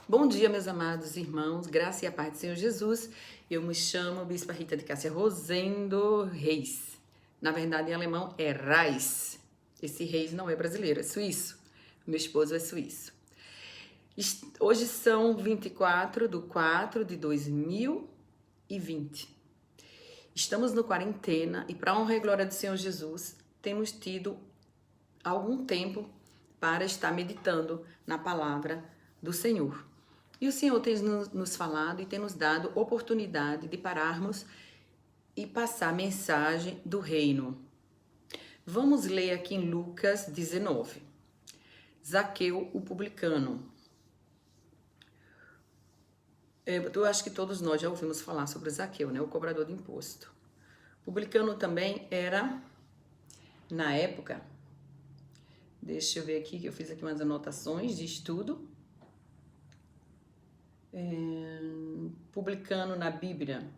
Bom dia, meus amados irmãos, graça e a paz do Senhor Jesus. Eu me chamo Bispa Rita de Cássia Rosendo Reis. Na verdade, em alemão é Reis. Esse Reis não é brasileiro, é suíço. Meu esposo é suíço. Hoje são 24/4/2020. Estamos no quarentena e, para a honra e glória do Senhor Jesus, temos tido algum tempo para estar meditando na palavra do Senhor. E o Senhor tem nos falado e tem nos dado oportunidade de pararmos e passar a mensagem do reino. Vamos ler aqui em Lucas 19. Zaqueu, o publicano. Eu acho que todos nós já ouvimos falar sobre Zaqueu, né? O cobrador de imposto. Publicano também era, na época, deixa eu ver aqui, que eu fiz aqui umas anotações de estudo. Publicano na Bíblia.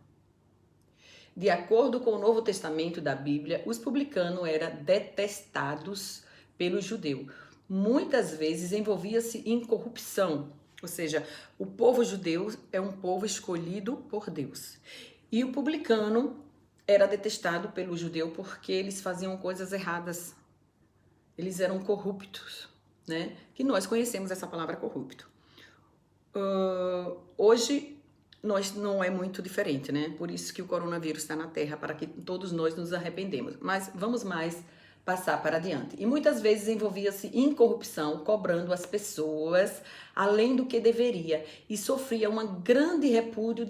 De acordo com o Novo Testamento da Bíblia, os publicanos eram detestados pelo judeu. Muitas vezes envolvia-se em corrupção, ou seja, o povo judeu é um povo escolhido por Deus. E o publicano era detestado pelo judeu porque eles faziam coisas erradas. Eles eram corruptos, né? Que nós conhecemos essa palavra corrupto. Hoje nós não é muito diferente, né? Por isso que o coronavírus está na Terra, para que todos nós nos arrependemos. Mas vamos mais passar para adiante. E muitas vezes envolvia-se em corrupção, cobrando as pessoas além do que deveria, e sofria uma grande repúdio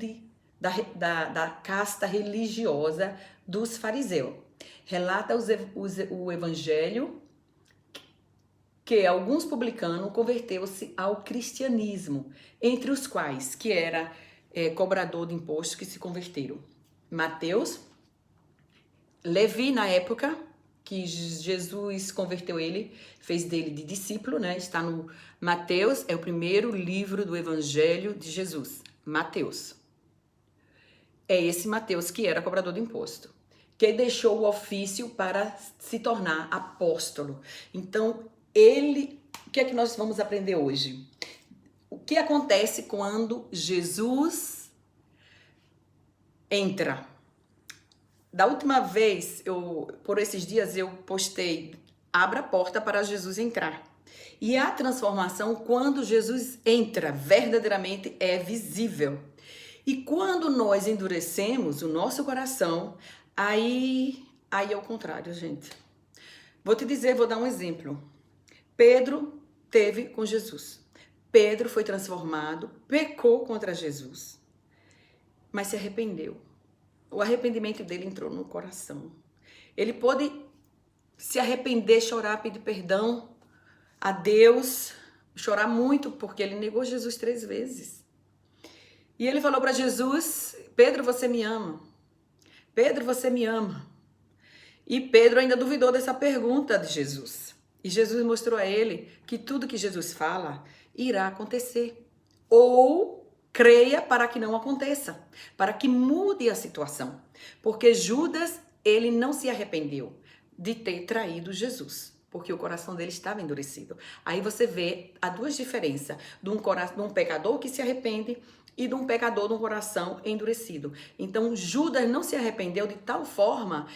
da casta religiosa dos fariseus. Relata o Evangelho que alguns publicanos converteram-se ao cristianismo, entre os quais que era cobrador de impostos que se converteram. Mateus, Levi, na época que Jesus converteu ele, fez dele de discípulo, né? Está no Mateus, é o primeiro livro do Evangelho de Jesus. Mateus. É esse Mateus que era cobrador de imposto, que deixou o ofício para se tornar apóstolo. Então, o que é que nós vamos aprender hoje? O que acontece quando Jesus entra? Da última vez, por esses dias, eu postei, abra a porta para Jesus entrar. E a transformação, quando Jesus entra, verdadeiramente é visível. E quando nós endurecemos o nosso coração, aí é o contrário, gente. Vou te dizer, vou dar um exemplo. Pedro teve com Jesus. Pedro foi transformado, pecou contra Jesus, mas se arrependeu. O arrependimento dele entrou no coração. Ele pôde se arrepender, chorar, pedir perdão a Deus, chorar muito, porque ele negou Jesus 3 vezes. E ele falou para Jesus: Pedro, você me ama. Pedro, você me ama. E Pedro ainda duvidou dessa pergunta de Jesus. E Jesus mostrou a ele que tudo que Jesus fala irá acontecer. Ou creia para que não aconteça, para que mude a situação. Porque Judas, ele não se arrependeu de ter traído Jesus, porque o coração dele estava endurecido. Aí você vê as duas diferenças de um pecador que se arrepende e de um pecador de um coração endurecido. Então Judas não se arrependeu de tal forma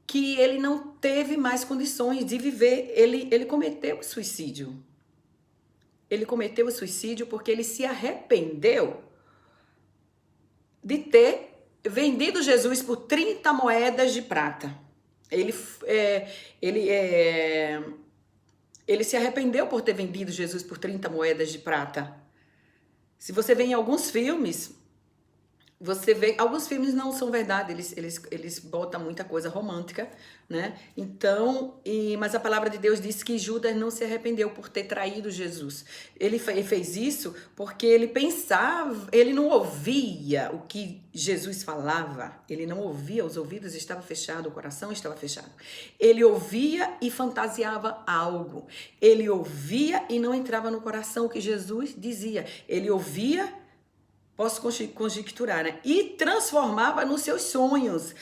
que ele não teve mais condições de viver, ele cometeu suicídio. Ele cometeu o suicídio porque ele se arrependeu de ter vendido Jesus por 30 moedas de prata. Ele se arrependeu por ter vendido Jesus por 30 moedas de prata. Se você vê em alguns filmes, você vê, alguns filmes não são verdade, eles botam muita coisa romântica, né? Então, mas a palavra de Deus diz que Judas não se arrependeu por ter traído Jesus. Ele fez isso porque ele pensava, ele não ouvia o que Jesus falava, ele não ouvia, os ouvidos estavam fechados, o coração estava fechado. Ele ouvia e fantasiava algo. Ele ouvia e não entrava no coração o que Jesus dizia. Ele ouvia, posso conjecturar, né? E transformava nos seus sonhos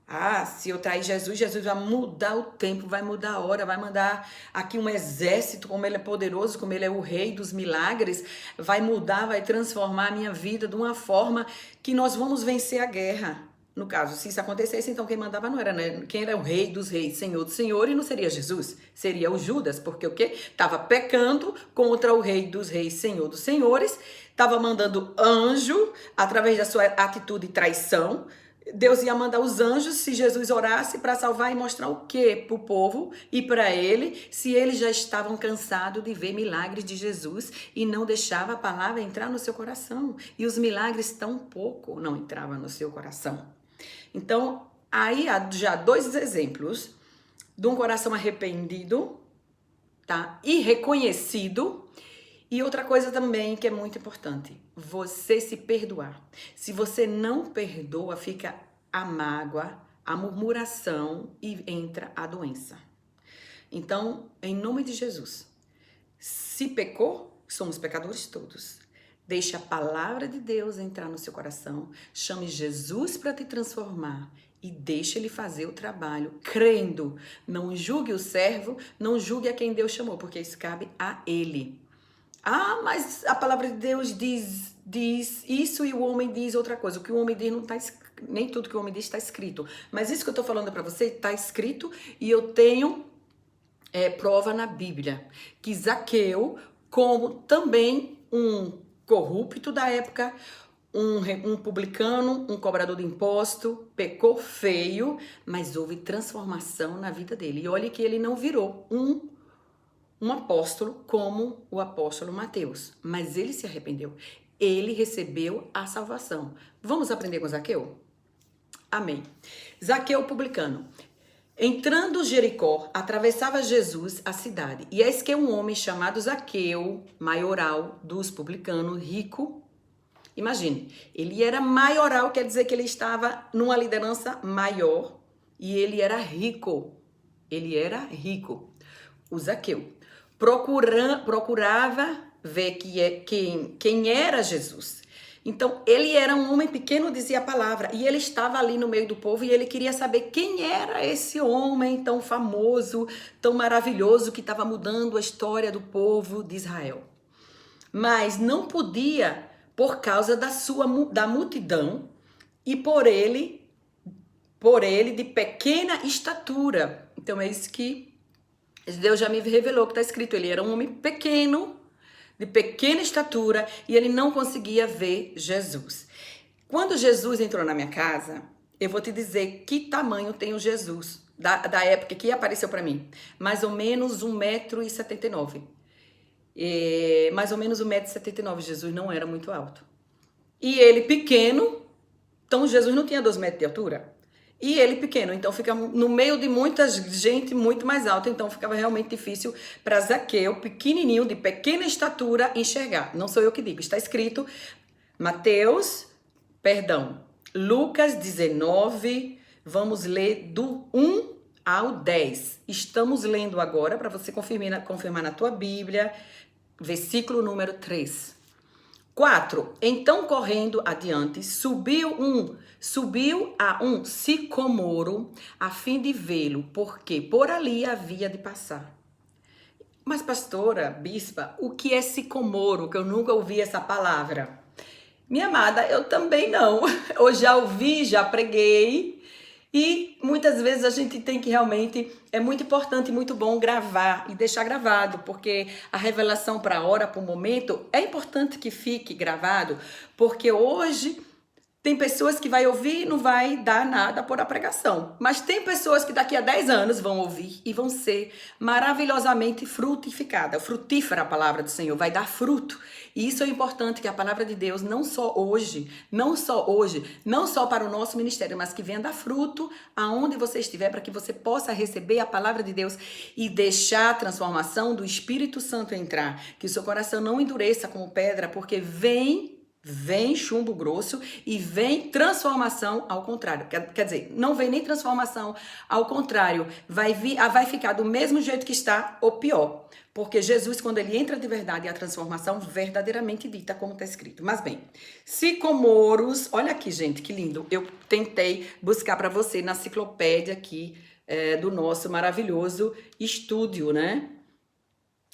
Ah, se eu trair Jesus, Jesus vai mudar o tempo, vai mudar a hora, vai mandar aqui um exército, como ele é poderoso, como ele é o rei dos milagres, vai mudar, vai transformar a minha vida de uma forma que nós vamos vencer a guerra. No caso, se isso acontecesse, então quem mandava não era, né? Quem era o rei dos reis, senhor do senhor, e não seria Jesus, seria o Judas, porque o quê? Estava pecando contra o rei dos reis, senhor dos senhores, estava mandando anjo, através da sua atitude de traição. Deus ia mandar os anjos se Jesus orasse para salvar e mostrar o quê para o povo e para ele, se eles já estavam cansados de ver milagres de Jesus e não deixava a palavra entrar no seu coração. E os milagres tão pouco não entravam no seu coração. Então, aí há já dois exemplos de um coração arrependido, tá? E reconhecido. E outra coisa também que é muito importante, você se perdoar. Se você não perdoa, fica a mágoa, a murmuração e entra a doença. Então, em nome de Jesus, se pecou, somos pecadores todos. Deixe a palavra de Deus entrar no seu coração, chame Jesus para te transformar e deixe ele fazer o trabalho, crendo. Não julgue o servo, não julgue a quem Deus chamou, porque isso cabe a ele. Ah, mas a palavra de Deus diz isso e o homem diz outra coisa. O que o homem diz não está escrito, nem tudo que o homem diz está escrito. Mas isso que eu estou falando para você está escrito e eu tenho prova na Bíblia. Que Zaqueu, como também um corrupto da época, um publicano, um cobrador de imposto, pecou feio, mas houve transformação na vida dele. E olha que ele não virou um apóstolo como o apóstolo Mateus, mas ele se arrependeu. Ele recebeu a salvação. Vamos aprender com Zaqueu? Amém. Zaqueu publicano. Entrando Jericó, atravessava Jesus a cidade. E eis que um homem chamado Zaqueu, maioral dos publicanos, rico. Imagine, ele era maioral, quer dizer que ele estava numa liderança maior e ele era rico. Ele era rico. O Zaqueu procurava ver quem era Jesus. Então, ele era um homem pequeno, dizia a palavra, e ele estava ali no meio do povo e ele queria saber quem era esse homem tão famoso, tão maravilhoso, que estava mudando a história do povo de Israel. Mas não podia, por causa da multidão e por ele de pequena estatura. Então, é isso que Deus já me revelou que está escrito. Ele era um homem pequeno, de pequena estatura, e ele não conseguia ver Jesus. Quando Jesus entrou na minha casa, eu vou te dizer que tamanho tem o Jesus da época que apareceu para mim. Mais ou menos 1,79 m. Mais ou menos 1,79 m. Jesus não era muito alto. E ele pequeno, então Jesus não tinha 2 metros de altura. E ele pequeno, então fica no meio de muita gente muito mais alta, então ficava realmente difícil para Zaqueu, pequenininho, de pequena estatura, enxergar. Não sou eu que digo, está escrito Lucas 19, vamos ler do 1 ao 10. Estamos lendo agora, para você confirmar na tua Bíblia, versículo número 3. 4. Então, correndo adiante, subiu a um sicomoro a fim de vê-lo, porque por ali havia de passar. Mas, pastora, bispa, o que é sicomoro? Que eu nunca ouvi essa palavra. Minha amada, eu também não. Eu já ouvi, já preguei. E muitas vezes a gente tem que realmente, é muito importante, muito bom gravar e deixar gravado, porque a revelação para a hora, para o momento, é importante que fique gravado, porque hoje tem pessoas que vai ouvir e não vai dar nada por a pregação, mas tem pessoas que daqui a 10 anos vão ouvir e vão ser maravilhosamente frutificadas. Frutífera a palavra do Senhor, vai dar fruto. E isso é importante, que a palavra de Deus não só para o nosso ministério, mas que venha dar fruto aonde você estiver, para que você possa receber a palavra de Deus e deixar a transformação do Espírito Santo entrar. Que o seu coração não endureça como pedra, porque vem Vem chumbo grosso e vem transformação ao contrário. Quer dizer, não vem nem transformação ao contrário. Vai ficar do mesmo jeito que está ou pior. Porque Jesus, quando ele entra de verdade, é a transformação verdadeiramente dita, como está escrito. Mas bem, sicomoros, olha aqui, gente, que lindo. Eu tentei buscar para você na enciclopédia aqui do nosso maravilhoso estúdio, né?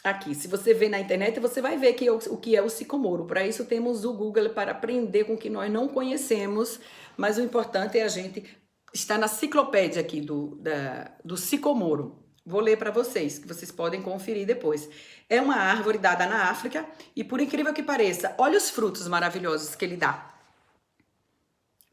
Aqui, se você ver na internet, você vai ver o que é o sicomoro. Para isso temos o Google para aprender com o que nós não conhecemos, mas o importante é a gente estar na enciclopédia aqui do sicomoro. Vou ler para vocês, que vocês podem conferir depois. É uma árvore dada na África e, por incrível que pareça, olha os frutos maravilhosos que ele dá.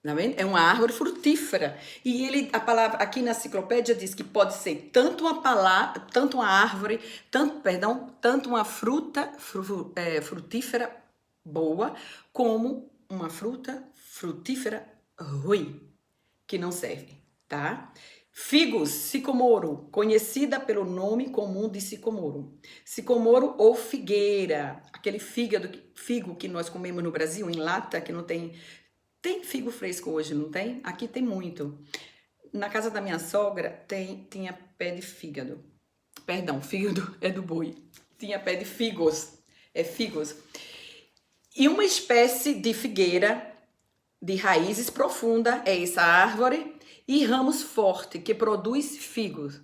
Tá vendo? É uma árvore frutífera. E a palavra aqui na enciclopédia diz que pode ser tanto uma árvore, tanto uma frutífera boa, como uma fruta frutífera ruim, que não serve, tá? Figos, sicomoro, conhecida pelo nome comum de sicomoro. Sicomoro ou figueira, aquele figo que nós comemos no Brasil, em lata, que não tem... Tem figo fresco hoje, não tem? Aqui tem muito. Na casa da minha sogra tinha pé de fígado. Perdão, fígado é do boi. Tinha pé de figos. É figos. E uma espécie de figueira de raízes profundas é essa árvore e ramos fortes que produz figos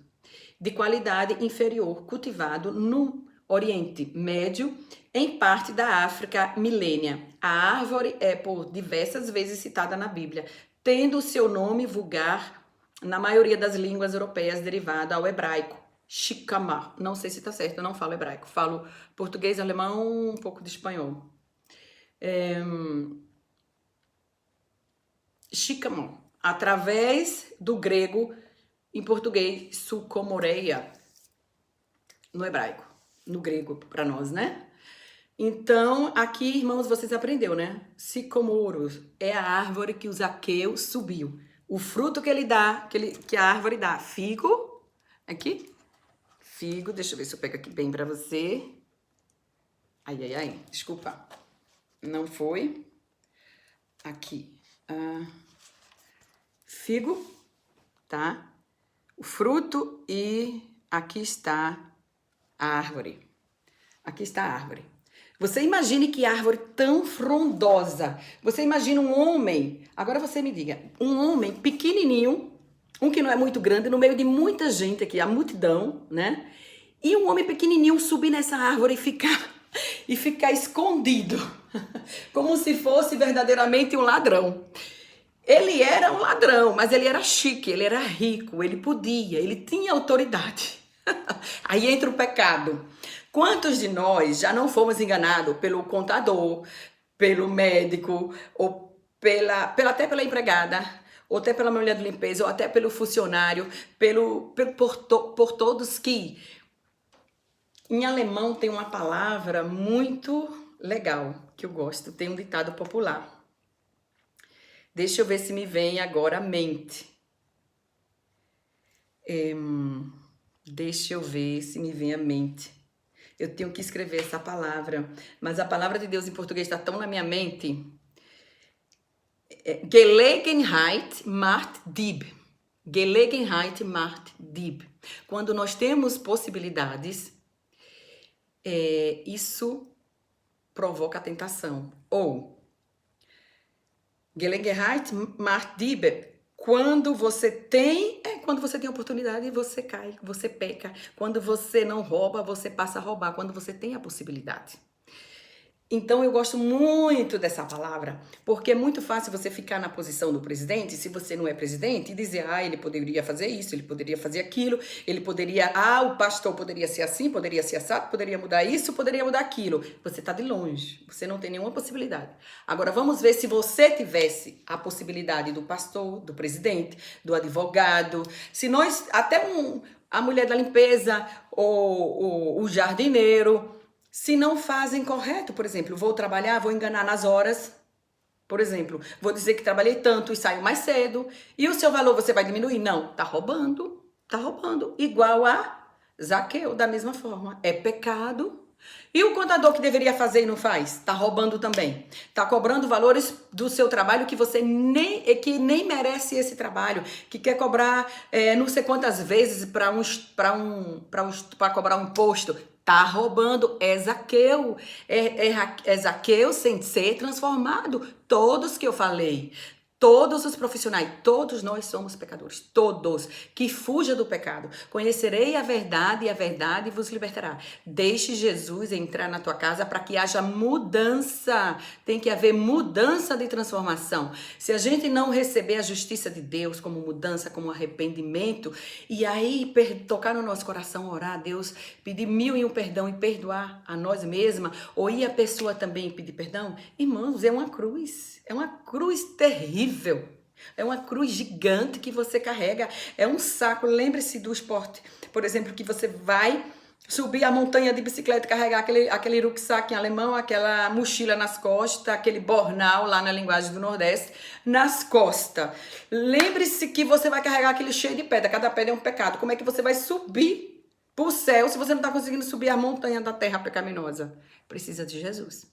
de qualidade inferior, cultivado no Oriente Médio, em parte da África milênia. A árvore é por diversas vezes citada na Bíblia, tendo seu nome vulgar na maioria das línguas europeias derivada ao hebraico. Shikama. Não sei se está certo, eu não falo hebraico. Falo português, alemão, um pouco de espanhol. Shikama. Através do grego, em português, sucomoreia. No hebraico. No grego, para nós, né? Então, aqui, irmãos, vocês aprenderam, né? Sicomoros é a árvore que o Zaqueu subiu. O fruto que ele dá, que a árvore dá. Figo, aqui. Figo, deixa eu ver se eu pego aqui bem para você. Ai, desculpa. Não foi. Aqui. Figo, tá? O fruto e aqui está a árvore. Aqui está a árvore. Você imagine que árvore tão frondosa. Você imagina um homem, agora você me diga, um homem pequenininho, um que não é muito grande, no meio de muita gente aqui, a multidão, né? E um homem pequenininho subir nessa árvore e ficar escondido, como se fosse verdadeiramente um ladrão. Ele era um ladrão, mas ele era chique, ele era rico, ele tinha autoridade. Aí entra o pecado. Quantos de nós já não fomos enganados pelo contador, pelo médico, ou até pela empregada, ou até pela mulher de limpeza, ou até pelo funcionário, por todos que... Em alemão tem uma palavra muito legal, que eu gosto, tem um ditado popular. Deixa eu ver se me vem agora à mente. Deixa eu ver se me vem à mente. Eu tenho que escrever essa palavra, mas a palavra de Deus em português está tão na minha mente. Gelegenheit macht Dieb. Gelegenheit macht Dieb. Quando nós temos possibilidades, isso provoca a tentação. Ou Gelegenheit macht Dieb. Quando você tem oportunidade, você cai, você peca. Quando você não rouba, você passa a roubar. Quando você tem a possibilidade. Então, eu gosto muito dessa palavra, porque é muito fácil você ficar na posição do presidente, se você não é presidente, e dizer, ele poderia fazer isso, ele poderia fazer aquilo, ele poderia, o pastor poderia ser assim, poderia ser assado, poderia mudar isso, poderia mudar aquilo. Você está de longe, você não tem nenhuma possibilidade. Agora, vamos ver se você tivesse a possibilidade do pastor, do presidente, do advogado, se nós, até a mulher da limpeza, ou o jardineiro... Se não fazem correto, por exemplo, vou trabalhar, vou enganar nas horas, por exemplo, vou dizer que trabalhei tanto e saio mais cedo, e o seu valor você vai diminuir? Não, tá roubando, igual a Zaqueu, da mesma forma. É pecado, E o contador que deveria fazer e não faz? Tá roubando também. Tá cobrando valores do seu trabalho que você nem merece esse trabalho, que quer cobrar não sei quantas vezes para cobrar um imposto. Tá roubando. É Zaqueu. É Zaqueu sem ser transformado. Todos que eu falei. Todos os profissionais, todos nós somos pecadores, todos, que fuja do pecado. Conhecerei a verdade e a verdade vos libertará. Deixe Jesus entrar na tua casa para que haja mudança. Tem que haver mudança de transformação. Se a gente não receber a justiça de Deus como mudança, como arrependimento, e aí tocar no nosso coração, orar a Deus, pedir 1001 perdão e perdoar a nós mesmas, ou ir a pessoa também pedir perdão, irmãos, é uma cruz. É uma cruz terrível. É uma cruz gigante que você carrega. É um saco. Lembre-se do esporte. Por exemplo, que você vai subir a montanha de bicicleta, carregar aquele rucksack em alemão, aquela mochila nas costas, aquele bornal lá na linguagem do Nordeste, nas costas. Lembre-se que você vai carregar aquele cheio de pedra. Cada pedra é um pecado. Como é que você vai subir pro céu se você não está conseguindo subir a montanha da terra pecaminosa? Precisa de Jesus.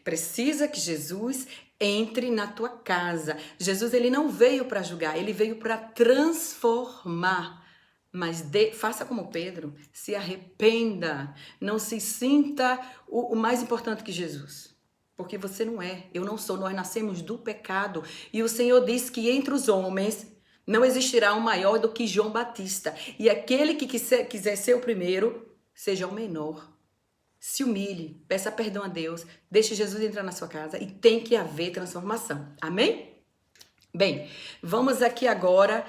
Precisa que Jesus entre na tua casa. Jesus, ele não veio para julgar, ele veio para transformar. Mas faça como Pedro, se arrependa, não se sinta o mais importante que Jesus. Porque você não é, eu não sou, nós nascemos do pecado. E o Senhor diz que entre os homens não existirá um maior do que João Batista. E aquele que quiser ser o primeiro, seja o menor. Se humilhe, peça perdão a Deus, deixe Jesus entrar na sua casa e tem que haver transformação. Amém? Bem, vamos aqui agora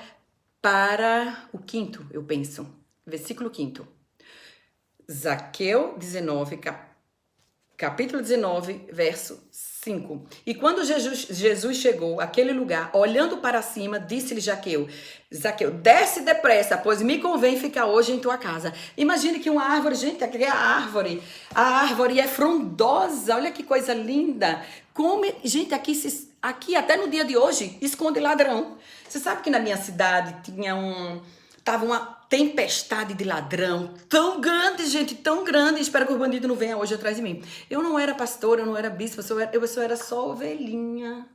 para o 5º, eu penso. Versículo 5º. Zaqueu 19, capítulo 19, verso 5. E quando Jesus chegou àquele lugar, olhando para cima, disse-lhe Zaqueu, desce depressa, pois me convém ficar hoje em tua casa. Imagine que uma árvore, gente, aqui é a árvore é frondosa, olha que coisa linda. Gente, aqui até no dia de hoje, esconde ladrão. Você sabe que na minha cidade tava uma tempestade de ladrão tão grande, gente, tão grande. Espero que o bandido não venha hoje atrás de mim. Eu não era pastora, eu não era bispo, eu só era só ovelhinha.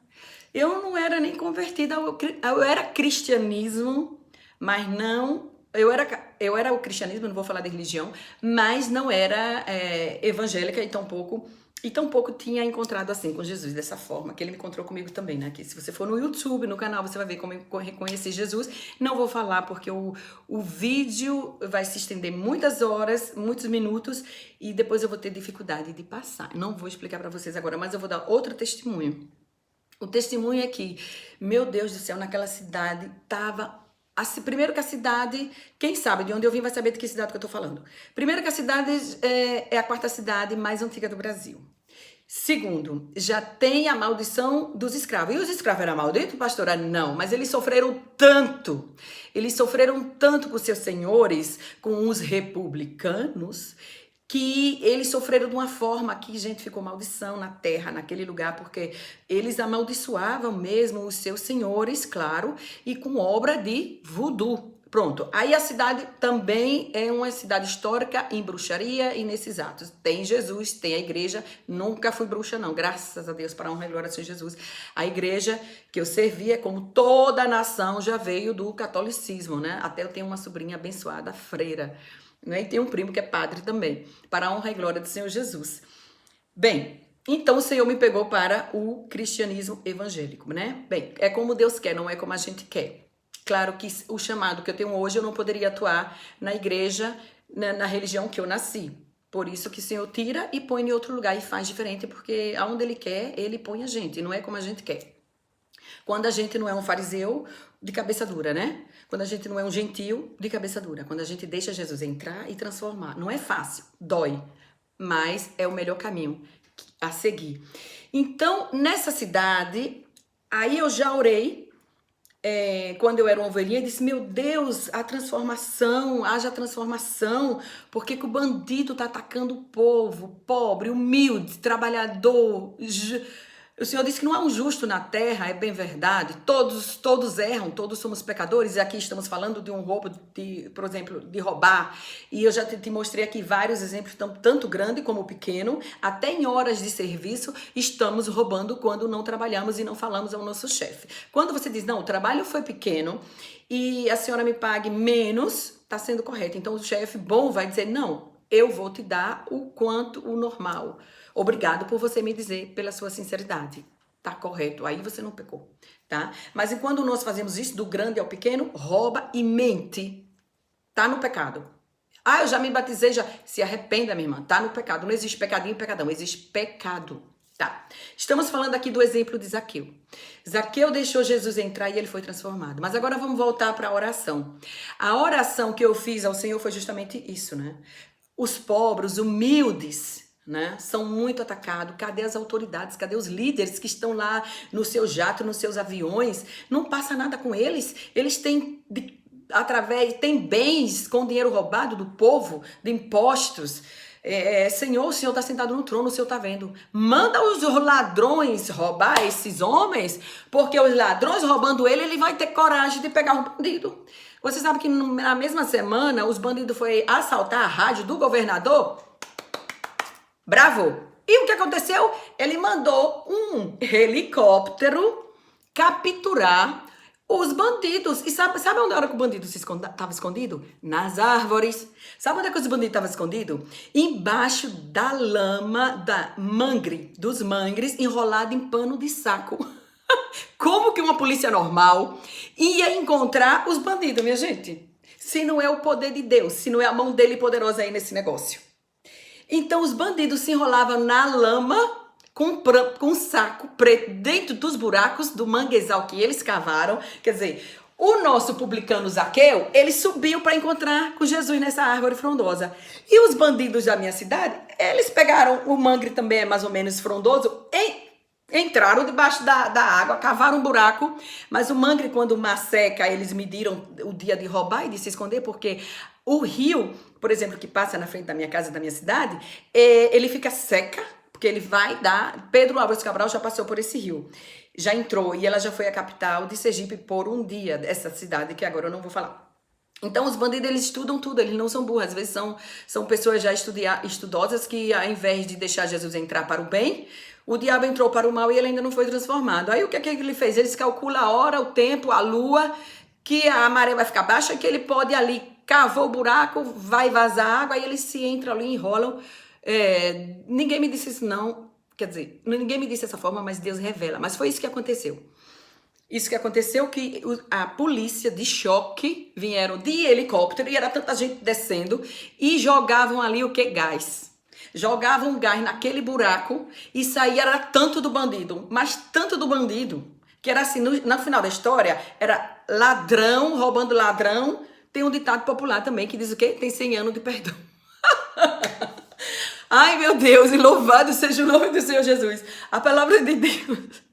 Eu não era nem convertida, eu era cristianismo, mas não... Eu era o cristianismo, não vou falar de religião, mas não era evangélica e tampouco tinha encontrado assim com Jesus, dessa forma, que ele me encontrou comigo também, né? Que se você for no YouTube, no canal, você vai ver como eu reconheci Jesus. Não vou falar porque o vídeo vai se estender muitas horas, muitos minutos, e depois eu vou ter dificuldade de passar. Não vou explicar para vocês agora, mas eu vou dar outro testemunho. O testemunho é que, meu Deus do céu, naquela cidade tava... Primeiro que a cidade, quem sabe de onde eu vim vai saber de que cidade que eu tô falando. Primeiro que a cidade é a 4ª cidade mais antiga do Brasil. Segundo, já tem a maldição dos escravos. E os escravos eram malditos, pastora? Não, mas eles sofreram tanto. Eles sofreram tanto com seus senhores, com os republicanos, que eles sofreram de uma forma que, gente, ficou maldição na terra, naquele lugar, porque eles amaldiçoavam mesmo os seus senhores, claro, e com obra de voodoo. Pronto, aí a cidade também é uma cidade histórica em bruxaria e nesses atos. Tem Jesus, tem a igreja, nunca fui bruxa não, graças a Deus, para a honra e glória de Jesus. A igreja que eu servia, como toda a nação, já veio do catolicismo, né? Até eu tenho uma sobrinha abençoada, freira, né? E tem um primo que é padre também, para a honra e glória do Senhor Jesus. Bem, então o Senhor me pegou para o cristianismo evangélico, né? Bem, é como Deus quer, não é como a gente quer. Claro que o chamado que eu tenho hoje, eu não poderia atuar na igreja, na religião que eu nasci. Por isso que o Senhor tira e põe em outro lugar e faz diferente, porque aonde Ele quer, Ele põe a gente, não é como a gente quer. Quando a gente não é um fariseu, de cabeça dura, né? Quando a gente não é um gentio, de cabeça dura. Quando a gente deixa Jesus entrar e transformar. Não é fácil, dói, mas é o melhor caminho a seguir. Então, nessa cidade, aí eu já orei, quando eu era uma ovelhinha, e disse, meu Deus, a transformação, haja transformação, porque que o bandido tá atacando o povo, pobre, humilde, trabalhador, O Senhor disse que não há um justo na terra, é bem verdade. Todos erram, todos somos pecadores. E aqui estamos falando de um roubo, por exemplo, de roubar. E eu já te mostrei aqui vários exemplos, tanto grande como pequeno. Até em horas de serviço, estamos roubando quando não trabalhamos e não falamos ao nosso chefe. Quando você diz, não, o trabalho foi pequeno e a senhora me pague menos, está sendo correto. Então o chefe bom vai dizer, não, eu vou te dar o quanto o normal. Obrigado por você me dizer pela sua sinceridade. Tá correto, aí você não pecou, tá? Mas enquanto nós fazemos isso, do grande ao pequeno, rouba e mente, tá no pecado. Ah, eu já me batizei, já. Se arrependa, minha irmã, tá no pecado. Não existe pecadinho e pecadão, existe pecado. Tá. Estamos falando aqui do exemplo de Zaqueu. Zaqueu deixou Jesus entrar e ele foi transformado. Mas agora vamos voltar para a oração. A oração que eu fiz ao Senhor foi justamente isso, né? Os pobres, humildes, né, são muito atacados. Cadê as autoridades? Cadê os líderes que estão lá no seu jato, nos seus aviões? Não passa nada com eles. Eles têm tem bens com dinheiro roubado do povo, de impostos. Senhor, o Senhor está sentado no trono, o Senhor está vendo. Manda os ladrões roubar esses homens, porque os ladrões roubando ele vai ter coragem de pegar um bandido. Você sabe que na mesma semana os bandidos foram assaltar a rádio do governador? Bravo! E o que aconteceu? Ele mandou um helicóptero capturar os bandidos. E sabe onde era que o bandido estava escondido? Nas árvores. Sabe onde é que os bandidos estavam escondidos? Embaixo da lama dos mangres, enrolado em pano de saco. Como que uma polícia normal ia encontrar os bandidos, minha gente? Se não é o poder de Deus, se não é a mão dele poderosa aí nesse negócio. Então os bandidos se enrolavam na lama com um saco preto dentro dos buracos do manguezal que eles cavaram. Quer dizer, o nosso publicano Zaqueu, ele subiu para encontrar com Jesus nessa árvore frondosa. E os bandidos da minha cidade, eles pegaram o mangre também, é mais ou menos frondoso, entraram debaixo da água, cavaram um buraco, mas o mangre, quando o mar seca, eles mediram o dia de roubar e de se esconder, porque o rio, por exemplo, que passa na frente da minha casa, da minha cidade, ele fica seca, porque ele vai dar... Pedro Álvares Cabral já passou por esse rio, já entrou, e ela já foi a capital de Sergipe por um dia, dessa cidade, que agora eu não vou falar. Então, os bandidos, eles estudam tudo, eles não são burros, às vezes são pessoas já estudosas que, ao invés de deixar Jesus entrar para o bem, o diabo entrou para o mal e ele ainda não foi transformado. Aí, o que é que ele fez? Eles calculam a hora, o tempo, a lua, que a maré vai ficar baixa, que ele pode ali, cavou o buraco, vai vazar água, aí eles se entram ali, enrolam. Ninguém me disse isso não, quer dizer, ninguém me disse dessa forma, mas Deus revela. Mas foi isso que aconteceu. Isso que aconteceu, que a polícia de choque vieram de helicóptero e era tanta gente descendo e jogavam ali o que? Gás. Jogavam gás naquele buraco e saía, era tanto do bandido, mas tanto do bandido, que era assim, no final da história, era ladrão roubando ladrão. Tem um ditado popular também que diz o quê? Tem 100 anos de perdão. Ai, meu Deus, e louvado seja o nome do Senhor Jesus. A palavra de Deus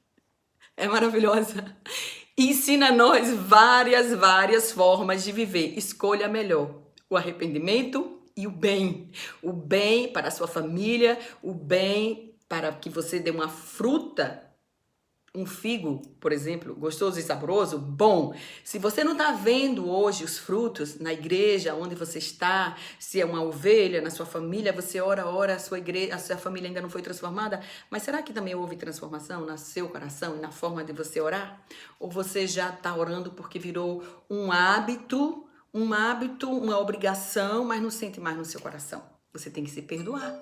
é maravilhosa. Ensina a nós várias formas de viver. Escolha melhor o arrependimento e o bem. O bem para a sua família, o bem para que você dê uma fruta, um figo, por exemplo, gostoso e saboroso, bom. Se você não está vendo hoje os frutos na igreja, onde você está, se é uma ovelha na sua família, você ora, a sua família ainda não foi transformada, mas será que também houve transformação no seu coração e na forma de você orar? Ou você já está orando porque virou um hábito, uma obrigação, mas não sente mais no seu coração? Você tem que se perdoar.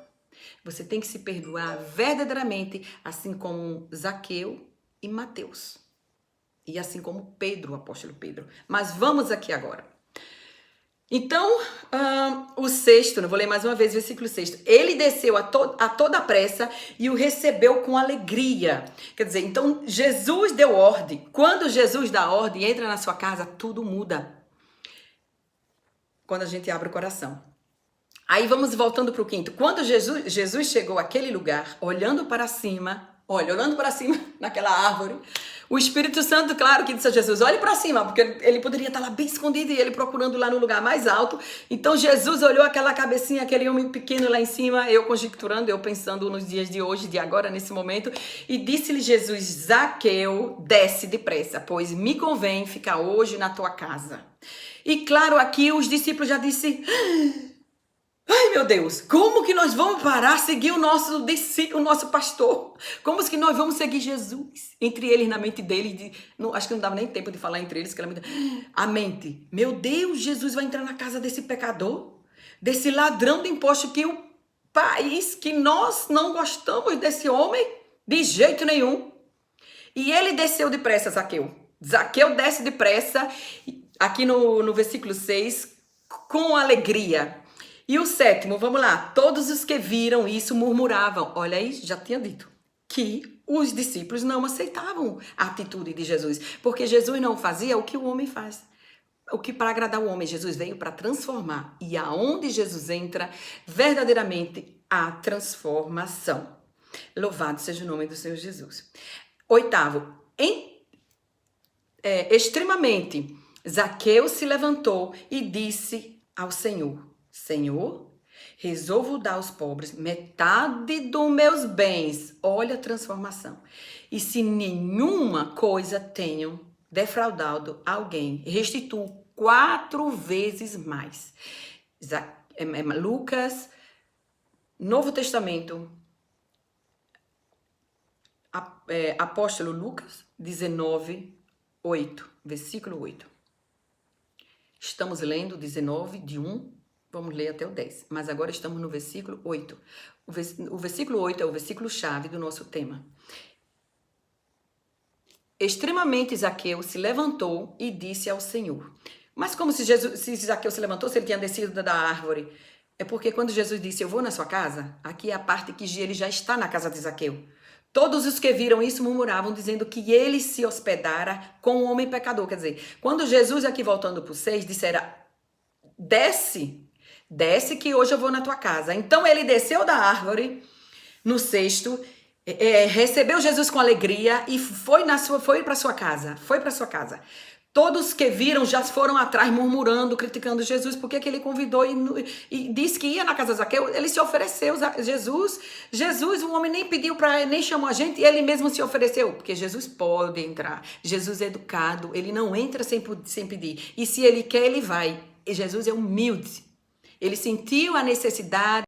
Você tem que se perdoar verdadeiramente, assim como Zaqueu e Mateus. E assim como Pedro, o apóstolo Pedro. Mas vamos aqui agora. Então, o sexto, eu vou ler mais uma vez o versículo 6. Ele desceu a toda pressa e o recebeu com alegria. Quer dizer, então Jesus deu ordem. Quando Jesus dá ordem, entra na sua casa, tudo muda. Quando a gente abre o coração. Aí vamos voltando para o quinto. Quando Jesus chegou àquele lugar, olhando para cima, Olha, olhando para cima, naquela árvore, o Espírito Santo, claro que disse a Jesus, olhe para cima, porque ele poderia estar lá bem escondido e ele procurando lá no lugar mais alto. Então Jesus olhou aquela cabecinha, aquele homem pequeno lá em cima, eu conjecturando, eu pensando nos dias de hoje, de agora, nesse momento, e disse-lhe Jesus, Zaqueu, desce depressa, pois me convém ficar hoje na tua casa. E claro, aqui os discípulos já disseram, ai, meu Deus, como que nós vamos parar, seguir o nosso pastor? Como que nós vamos seguir Jesus? Entre eles, na mente dele, acho que não dava nem tempo de falar entre eles, a mente. Meu Deus, Jesus vai entrar na casa desse pecador, desse ladrão de imposto que o país, que nós não gostamos desse homem de jeito nenhum. E ele desceu depressa, Zaqueu. Zaqueu desce depressa, aqui no versículo 6, com alegria. E o 7º, vamos lá. Todos os que viram isso murmuravam. Olha aí, já tinha dito que os discípulos não aceitavam a atitude de Jesus, porque Jesus não fazia o que o homem faz. O que para agradar o homem, Jesus veio para transformar. E aonde Jesus entra, verdadeiramente há transformação. Louvado seja o nome do Senhor Jesus. 8º, extremamente, Zaqueu se levantou e disse ao Senhor, Senhor, resolvo dar aos pobres metade dos meus bens. Olha a transformação. E se nenhuma coisa tenho defraudado alguém, restituo 4 vezes mais. Lucas, Novo Testamento, Apóstolo Lucas 19, 8, versículo 8. Estamos lendo 19, de 1, vamos ler até o 10, mas agora estamos no versículo 8. O versículo 8 é o versículo-chave do nosso tema. Extremamente Zaqueu se levantou e disse ao Senhor. Mas como se Zaqueu se levantou, se ele tinha descido da árvore? É porque quando Jesus disse, eu vou na sua casa, aqui é a parte que ele já está na casa de Zaqueu. Todos os que viram isso murmuravam, dizendo que ele se hospedara com um homem pecador. Quer dizer, quando Jesus, aqui voltando para o 6, dissera, desce que hoje eu vou na tua casa. Então ele desceu da árvore, no 6º, recebeu Jesus com alegria e foi para sua casa. Foi para sua casa. Todos que viram já foram atrás, murmurando, criticando Jesus, porque que ele convidou e disse que ia na casa de Zaqueu. Ele se ofereceu, Jesus, o homem nem pediu nem chamou a gente, ele mesmo se ofereceu, porque Jesus pode entrar. Jesus é educado, ele não entra sem pedir. E se ele quer, ele vai. E Jesus é humilde. Ele sentiu a necessidade